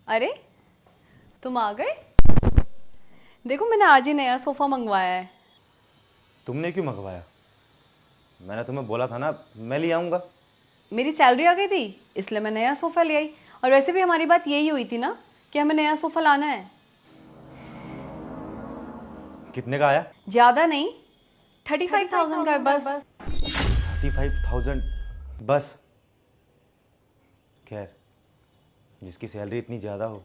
अरे तुम आ गए। देखो मैंने आज ही नया सोफ़ा मंगवाया है। तुमने क्यों मंगवाया? मैंने तुम्हें बोला था ना, मैं ले आऊँगा। मेरी सैलरी आ गई थी इसलिए मैं नया सोफ़ा ले आई। और वैसे भी हमारी बात यही हुई थी ना कि हमें नया सोफ़ा लाना है। कितने का आया? ज़्यादा नहीं, 35,000 का है बस। 35,000 बस? खैर, जिसकी सैलरी इतनी ज़्यादा हो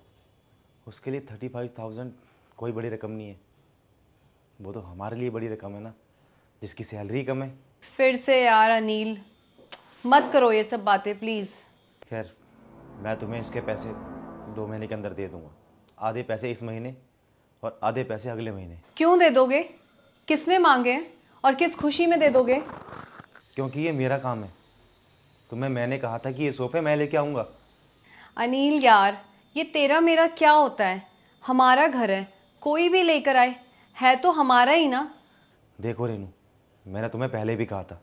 उसके लिए 35,000 कोई बड़ी रकम नहीं है। वो तो हमारे लिए बड़ी रकम है ना, जिसकी सैलरी कम है। फिर से यार अनिल, मत करो ये सब बातें प्लीज़। खैर, मैं तुम्हें इसके पैसे 2 महीने के अंदर दे दूँगा। आधे पैसे इस महीने और आधे पैसे अगले महीने। क्यों दे दोगे? किसने मांगे हैं और किस खुशी में दे दोगे? क्योंकि ये मेरा काम है। मैंने कहा था कि ये सोफे मैं लेके आऊँगा। अनिल यार, ये तेरा मेरा क्या होता है? हमारा घर है, कोई भी लेकर आए, है तो हमारा ही ना। देखो रेनू, मैंने तुम्हें पहले भी कहा था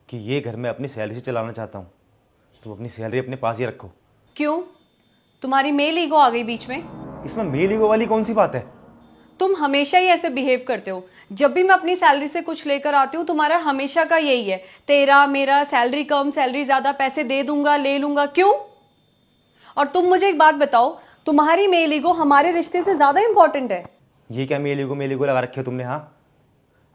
कि ये घर मैं अपनी सैलरी से चलाना चाहता हूँ। तुम अपनी सैलरी अपने पास ही रखो। क्यों? तुम्हारी मेल ईगो आ गई बीच में? इसमें मेल ईगो वाली कौन सी बात है? तुम हमेशा ही ऐसे बिहेव करते हो। जब भी मैं अपनी सैलरी से कुछ लेकर आती हूँ तुम्हारा हमेशा का यही है, तेरा मेरा, सैलरी कम सैलरी ज्यादा, पैसे दे दूंगा ले लूंगा। क्यों? और तुम मुझे एक बात बताओ, तुम्हारी मेल ईगो हमारे रिश्ते से ज्यादा इंपॉर्टेंट है? ये क्या मेल ईगो लगा रखे हो तुमने? हाँ,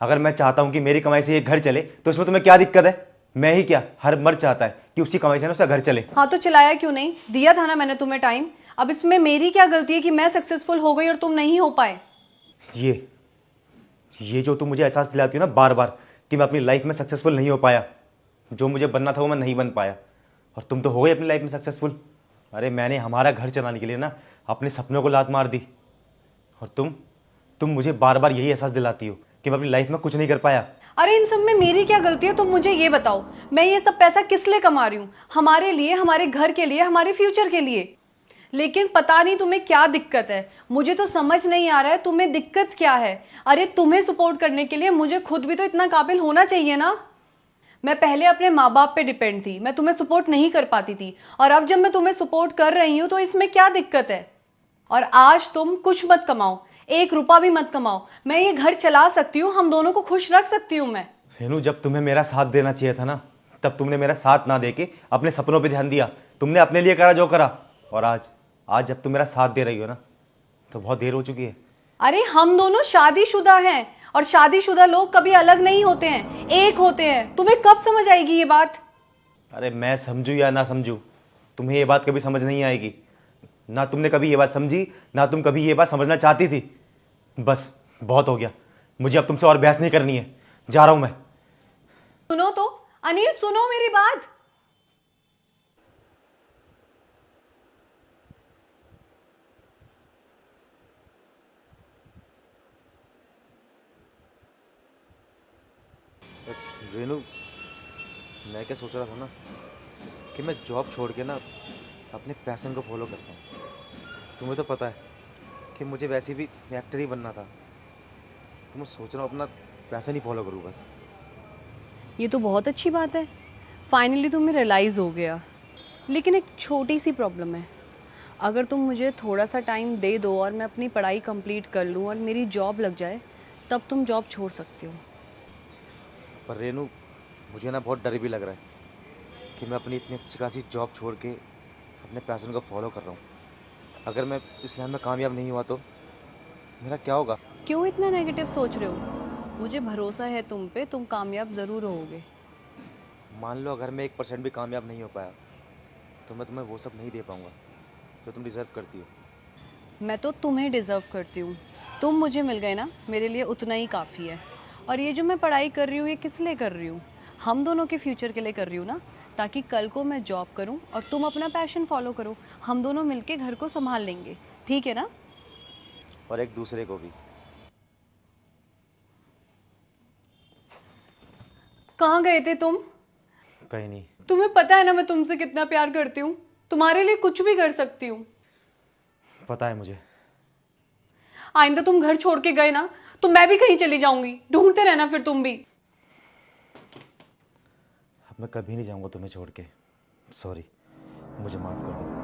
अगर मैं चाहता हूँ कि मेरी कमाई से ये घर चले तो इसमें तुम्हें क्या दिक्कत है? मैं ही क्या, हर मर्द चाहता है कि उसकी कमाई से ना उसका घर चले। हाँ तो चलाया क्यों नहीं? दिया था ना मैंने तुम्हें टाइम। अब इसमें मेरी क्या गलती है कि मैं सक्सेसफुल हो गई और तुम नहीं हो पाए? ये जो तुम मुझे एहसास दिलाती हो ना बार बार कि मैं अपनी लाइफ में सक्सेसफुल नहीं हो पाया, जो मुझे बनना था वो मैं नहीं बन पाया, और तुम तो हो गई अपनी लाइफ में सक्सेसफुल। अरे मैंने हमारा घर चलाने के लिए ना अपने सपनों को लात मार दी, और तुम मुझे बार बार यही एहसास दिलाती हो कि मैं अपनी लाइफ में कुछ नहीं कर पाया। अरे इन सब में मेरी क्या गलती है? तुम मुझे ये बताओ, मैं ये सब पैसा किस लिए कमा रही हूँ? हमारे लिए, हमारे घर के लिए, हमारे फ्यूचर के लिए। लेकिन पता नहीं तुम्हें क्या दिक्कत है, मुझे तो समझ नहीं आ रहा है तुम्हें दिक्कत क्या है। अरे तुम्हें सपोर्ट करने के लिए मुझे खुद भी तो इतना काबिल होना चाहिए ना। मैं पहले अपने माँ बाप पे डिपेंड थी, मैं तुम्हें सपोर्ट नहीं कर पाती थी, और अब जब मैं तुम्हें सपोर्ट कर रही हूं तो इसमें क्या दिक्कत है? और आज तुम कुछ मत कमाओ, 1 रुपया भी मत कमाओ, मैं ये घर चला सकती हूँ, हम दोनों को खुश रख सकती हूँ मैं। सेनू, जब तुम्हें मेरा साथ देना चाहिए था ना, तब तुमने मेरा साथ ना देके अपने सपनों पे ध्यान दिया। तुमने अपने लिए करा जो करा, और आज आज जब तुम मेरा साथ दे रही हो ना, तो बहुत देर हो चुकी है। अरे हम दोनों शादीशुदा हैं, और शादीशुदा लोग कभी अलग नहीं होते हैं, एक होते हैं। तुम्हें कब समझ आएगी ये बात? अरे मैं समझूं या ना समझूं, तुम्हें ये बात कभी समझ नहीं आएगी। ना तुमने कभी ये बात समझी, ना तुम कभी ये बात समझना चाहती थी। बस बहुत हो गया, मुझे अब तुमसे और बहस नहीं करनी है, जा रहा हूं मैं। सुनो तो अनिल, सुनो मेरी बात। रेनू, मैं क्या सोच रहा था ना कि मैं जॉब छोड़ के ना अपने पैशन को फॉलो करता हूँ। तुम्हें तो पता है कि मुझे वैसे भी एक्टर ही बनना था, तो मैं सोच रहा हूँ अपना पैशन ही फॉलो करूँ बस। ये तो बहुत अच्छी बात है, फाइनली तुम्हें रियलाइज हो गया। लेकिन एक छोटी सी प्रॉब्लम है। अगर तुम मुझे थोड़ा सा टाइम दे दो और मैं अपनी पढ़ाई कंप्लीट कर लूँ और मेरी जॉब लग जाए, तब तुम जॉब छोड़ सकती हो। पर रेनू, मुझे ना बहुत डर भी लग रहा है कि मैं अपनी इतनी अच्छी खासी जॉब छोड़ के अपने पैशन को फॉलो कर रहा हूँ। अगर मैं इस लाइन में कामयाब नहीं हुआ तो मेरा क्या होगा? क्यों इतना नेगेटिव सोच रहे हो? मुझे भरोसा है तुम पे, तुम कामयाब ज़रूर होगे। मान लो अगर मैं 1% भी कामयाब नहीं हो पाया तो मैं तुम्हें वो सब नहीं दे पाऊँगा जो तुम डिज़र्व करती हो। मैं तो तुम्हें डिज़र्व करती हूँ। तुम मुझे मिल गए ना, मेरे लिए उतना ही काफ़ी है। और ये जो मैं पढ़ाई कर रही हूँ ये किस लिए कर रही हूँ? हम दोनों के फ्यूचर के लिए कर रही हूँ ना, ताकि कल को मैं जॉब करूँ और तुम अपना पैशन फॉलो करो। हम दोनों मिलके घर को संभाल लेंगे, ठीक है ना? और एक दूसरे को भी। कहाँ गए थे तुम? कहीं नहीं। तुम्हें पता है ना मैं तुमसे कितना प्यार करती हूँ, तुम्हारे लिए कुछ भी कर सकती हूँ। पता है मुझे। आइंदा तुम घर छोड़ के गए ना तो मैं भी कहीं चली जाऊंगी, ढूंढते रहना फिर तुम भी। अब मैं कभी नहीं जाऊंगा तुम्हें छोड़ के। सॉरी, मुझे माफ़ कर दो।